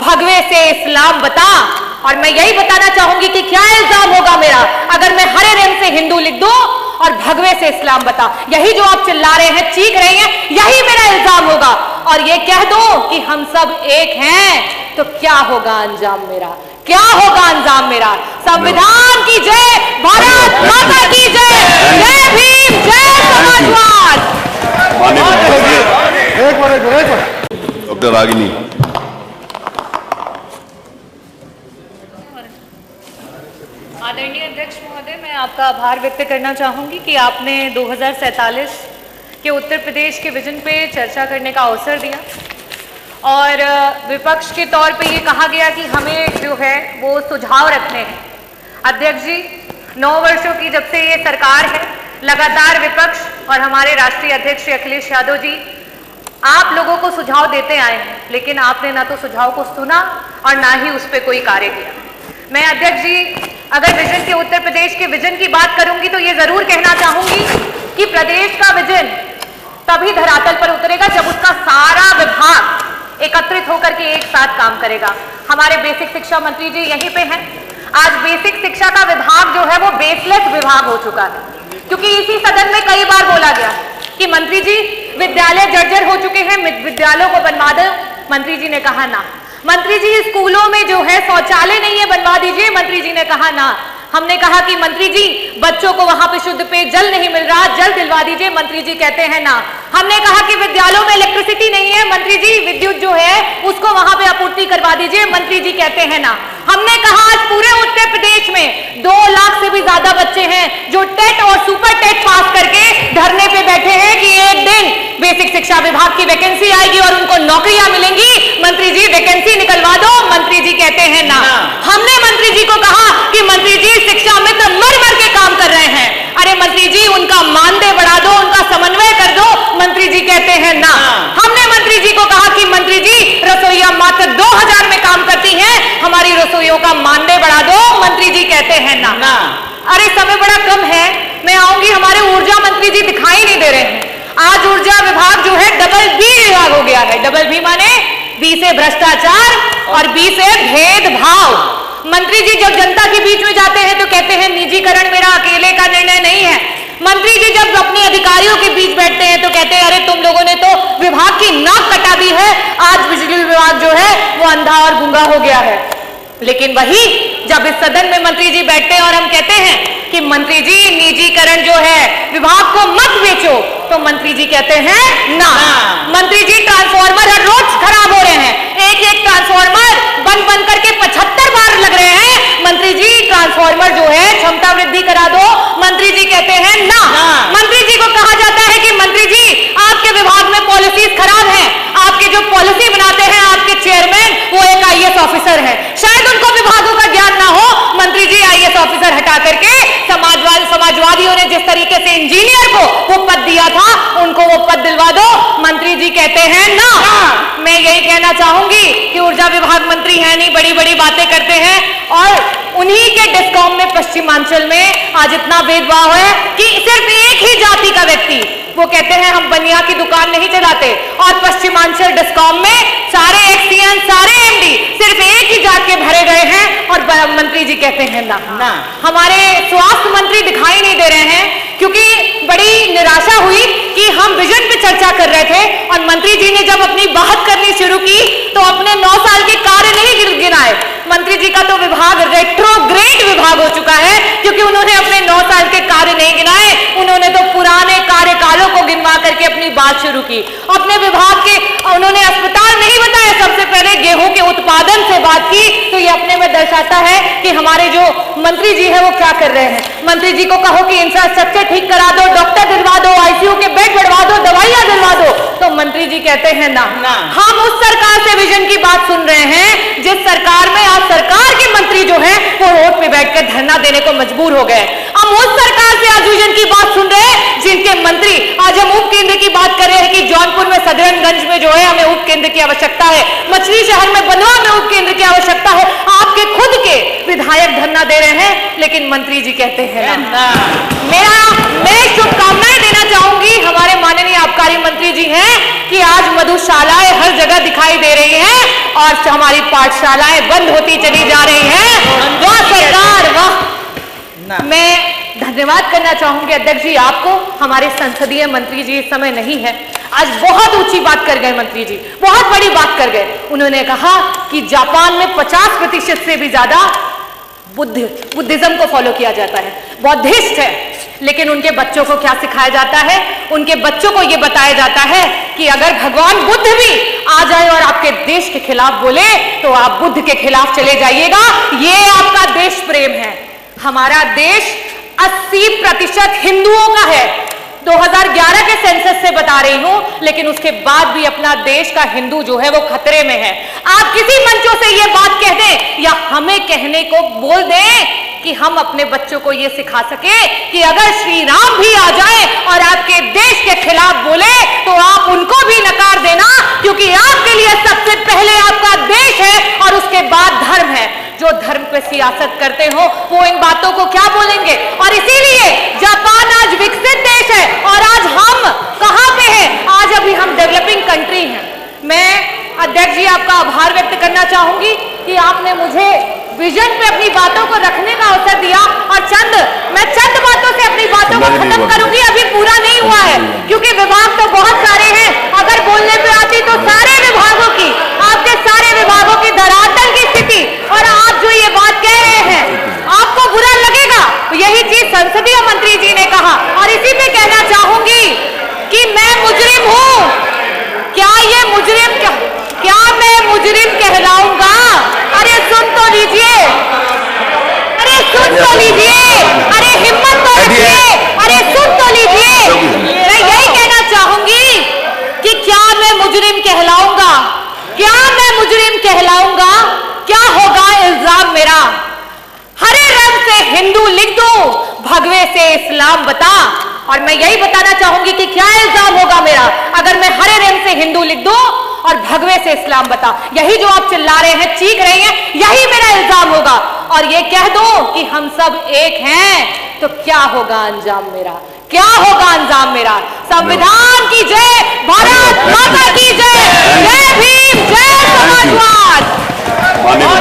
भगवे से इस्लाम बता। और मैं यही बताना चाहूंगी कि क्या इल्जाम होगा मेरा अगर मैं हरे रंग से हिंदू लिख दूं और भगवे से इस्लाम बता। यही जो आप चिल्ला रहे हैं, चीख रहे हैं, यही मेरा इल्जाम होगा। और ये कह दो कि हम सब एक हैं, तो क्या होगा अंजाम मेरा, क्या होगा अंजाम मेरा। संविधान की जय, भारत माता की जय, जय भीम, जय समाजवाद। डॉक्टर रागिनी। आदरणीय अध्यक्ष महोदय, मैं आपका आभार व्यक्त करना चाहूंगी कि आपने 2047 के उत्तर प्रदेश के विजन पे चर्चा करने का अवसर दिया और विपक्ष के तौर पे ये कहा गया कि हमें जो है वो सुझाव रखने हैं। अध्यक्ष जी, 9 वर्षों की जब से ये सरकार है, लगातार विपक्ष और हमारे राष्ट्रीय अध्यक्ष श्री अखिलेश यादव जी आप लोगों को सुझाव देते आए हैं, लेकिन आपने ना तो सुझाव को सुना और ना ही उस पर कोई कार्य किया। मैं अध्यक्ष जी अगर विजन के उत्तर प्रदेश के विजन की बात करूंगी तो ये जरूर कहना चाहूंगी कि प्रदेश का विजन तभी धरातल पर उतरेगा जब उसका सारा विभाग एकत्रित होकर के एक साथ काम करेगा। हमारे बेसिक शिक्षा मंत्री जी यहीं पे हैं। आज बेसिक शिक्षा का विभाग जो है वो बेसलेस विभाग हो चुका है, क्योंकि इसी सदन में कई बार बोला गया कि मंत्री जी विद्यालय जर्जर हो चुके हैं, विद्यालयों को बनवा दो। मंत्री जी ने कहा ना। मंत्री जी स्कूलों में जो है शौचालय नहीं है, बनवा दीजिए। मंत्री जी ने कहा ना। हमने कहा कि मंत्री जी बच्चों को वहां पे शुद्ध पेय जल नहीं मिल रहा, जल दिलवा दीजिए। मंत्री जी कहते हैं ना। हमने कहा कि विद्यालयों में इलेक्ट्रिसिटी नहीं है, मंत्री जी विद्युत जो है उसको वहां पे आपूर्ति करवा दीजिए। मंत्री जी कहते हैं ना। हमने कहा आज पूरे उत्तर प्रदेश में 2 लाख से भी ज्यादा बच्चे हैं जो टेट और सुपर टेट पास करके धरने पे बैठे हैं कि एक दिन बेसिक शिक्षा विभाग की वैकेंसी आएगी और उनको नौकरियां मिलेंगी। मंत्री जी वैकेंसी निकलवा दो। मंत्री जी कहते हैं ना। हमने मंत्री जी को कहा कि मंत्री जी शिक्षा मित्र मर मर के काम कर रहे हैं, अरे मंत्री जी उनका मानदेय बढ़ा दो, उनका समन्वय कर दो। मंत्री जी कहते हैं ना। हमने मंत्री जी को कहा कि मंत्री जी रसोइया मात्र 2000 में काम करती हैं, हमारी रसोइयों का मानदेय बढ़ा दो। मंत्री जी कहते हैं ना। अरे समय बड़ा कम है, मैं आऊंगी। हमारे ऊर्जा मंत्री जी दिखाई नहीं दे रहे हैं। आज ऊर्जा विभाग जो है डबल बी विभाग हो गया है। डबल बी माने बी से भ्रष्टाचार और बी से भेदभाव। मंत्री जी जब जनता के बीच में जाते हैं तो कहते हैं निजीकरण मेरा अकेले का निर्णय नहीं है। मंत्री जी जब अपने अधिकारियों के बीच बैठते हैं तो कहते हैं अरे तुम लोगों ने तो विभाग की नाक कटा दी है, आज बिजली विभाग जो है वो अंधा और गूंगा हो गया है। लेकिन वही जब इस सदन में मंत्री जी बैठते हैं और हम कहते हैं कि मंत्री जी निजीकरण जो है विभाग को मत बेचो, तो मंत्री जी कहते हैं ना। मंत्री जी ट्रांसफार्मर हर रोज खराब हो रहे हैं, एक ट्रांसफार्मर बन करके 75 बार लग रहे हैं। मंत्री जी ट्रांसफार्मर जो है क्षमता वृद्धि करा दो। मंत्री जी कहते हैं ना। मंत्री जी को कहा जाता है कि मंत्री जी आपके विभाग में पॉलिसीज खराब हैं, आपके जो पॉलिसी बनाते हैं आपके चेयरमैन वो एक IAS ऑफिसर है, शायद उनको विभागों का ज्ञान ना हो। मंत्री जी IAS ऑफिसर हटा करके समाजवादियों ने जिस तरीके से इंजीनियर को वो पद दिया था उनको वो पद दिलवा दो। मंत्री जी कहते हैं ना। मैं यही कहना चाहूंगी कि ऊर्जा विभाग मंत्री है नहीं, बड़ी बड़ी बातें करते हैं और उन्हीं के डिस्कॉम में पश्चिमांचल में आज इतना भेदभाव है कि सिर्फ एक ही जाति का व्यक्ति, वो कहते हैं हम बनिया की दुकान नहीं चलाते, और पश्चिमांचल डिस्कॉम में सारे एक्सीएन सारे MD सिर्फ एक ही जात के भरे गए हैं और मंत्री जी कहते हैं ना। हमारे स्वास्थ्य मंत्री दिखाई नहीं दे रहे हैं क्योंकि बड़ी निराशा हुई कि हम विजन पे चर्चा कर रहे थे और मंत्री जी ने जब अपनी बात करनी शुरू की तो अपने 9 साल के कार्य नहीं गिनाए। मंत्री जी का तो विभाग रेट्रोग्रेड विभाग हो चुका है क्योंकि उन्होंने अपने 9 साल के कार्य नहीं गिनाए, उन्होंने तो पुराने कार्यकालों को गिनवा करके अपनी बात शुरू की। अपने विभाग के उन्होंने अस्पताल नहीं बताया, सबसे पहले गेहूं के उत्पादन से बात की। तो ये अपने में दर्शाता है कि हमारे जो मंत्री जी है वो क्या कर रहे हैं। मंत्री जी को कहो कि इंफ्रास्ट्रक्चर ठीक करा दो, डॉक्टर दिलवा दो, ICU के बेड बढ़वा दो, दवाइयां दिलवा दो, तो मंत्री जी कहते हैं ना। हम उस सरकार से विजन की बात सुन रहे हैं जिस सरकार में आज सरकार के मंत्री जो है वो रोड पे बैठकर धरना देने को मजबूर हो गए। हम उस सरकार से आज विजन की बात सुन रहे हैं जिनके मंत्री आज हम उप केंद्र की बात कर रहे हैं कि जौनपुर में सदरनगंज में जो है हमें उप केंद्र की आवश्यकता है, मछली शहर में बनवा में उप केंद्र की आवश्यकता है। आपके खुद के विधायक धरना दे रहे हैं लेकिन मंत्री जी कहते हैं ना। मैं शुभकामनाएं देना चाहूंगी हमारे माननीय आबकारी मंत्री जी हैं कि आज मधुशालाएं हर जगह दिखाई दे रही हैं और हमारी पाठशालाएं बंद होती चली जा रही हैं। वाह सरकार वाह। मैं धन्यवाद करना चाहूंगी अध्यक्ष जी आपको। हमारे संसदीय मंत्री जी इस समय नहीं है, आज बहुत ऊंची बात कर गए मंत्री जी, बहुत बड़ी बात कर गए। उन्होंने कहा कि जापान में 50% से भी ज्यादा बुद्धिज्म को फॉलो किया जाता है, बौद्धिस्ट है। लेकिन उनके बच्चों को क्या सिखाया जाता है? उनके बच्चों को यह बताया जाता है कि अगर भगवान बुद्ध भी आ जाए और आपके देश के खिलाफ बोले तो आप बुद्ध के खिलाफ चले जाइएगा। ये आपका देश प्रेम है। हमारा देश 80% हिंदुओं का है। 2011 के सेंसस से बता रही हूं, लेकिन उसके बाद भी अपना देश का हिंदू जो है वो खतरे में है। आप किसी मंचों से ये बात कह दें या हमें कहने को बोल दें कि हम अपने बच्चों को ये सिखा सके कि अगर श्री राम भी आ जाए और आपके देश के खिलाफ बोले तो आप उनको भी नकार देना, क्योंकि आपके लिए सबसे पहले आपका देश है और उसके बाद धर्म है। जो धर्म पे सियासत करते हो वो इन बातों को क्या बोलेंगे? और इसीलिए जापान आज विकसित देश है और आज हम कहां पे हैं? आज अभी हम डेवलपिंग कंट्री हैं। मैं अध्यक्ष जी आपका आभार व्यक्त करना चाहूंगी कि आपने मुझे विजन पे अपनी बातों को रखने का अवसर दिया। और मैं चंद बातों से अपनी बातों को खत्म करूंगी, अभी पूरा नहीं हुआ है, क्योंकि विभाग तो बहुत सारे हैं। अगर बोलने पे आती तो सारे विभागों की, आपके सारे विभागों की धरातल की स्थिति, और आप जो ये बात कह रहे हैं आपको बुरा लगेगा। यही चीज संसदीय मंत्री जी ने कहा और इसी पे कहना चाहूंगी कि मैं मुजरिम हूं। क्या ये मुजरिम, क्या मैं मुजरिम कहलाऊंगा? अरे सुन तो लीजिए, अरे सुन तो लीजिए, अरे हिम्मत तो रखिए, अरे सुन तो लीजिए। मैं यही कहना चाहूंगी कि क्या मैं मुजरिम कहलाऊंगा? क्या मैं मुजरिम कहलाऊंगा? क्या होगा इल्जाम मेरा? हरे रंग से हिंदू लिख दो, भगवे से इस्लाम बता। और मैं यही बताना चाहूंगी कि क्या इल्जाम होगा मेरा अगर मैं हरे रंग से हिंदू लिख दूं और भगवे से इस्लाम बता। यही जो आप चिल्ला रहे हैं, चीख रहे हैं, यही मेरा इल्जाम होगा। और ये कह दो कि हम सब एक हैं, तो क्या होगा अंजाम मेरा? क्या होगा अंजाम मेरा? संविधान की जय, भारत माता की जय, जय भीम, जय समाजवाद। माननीय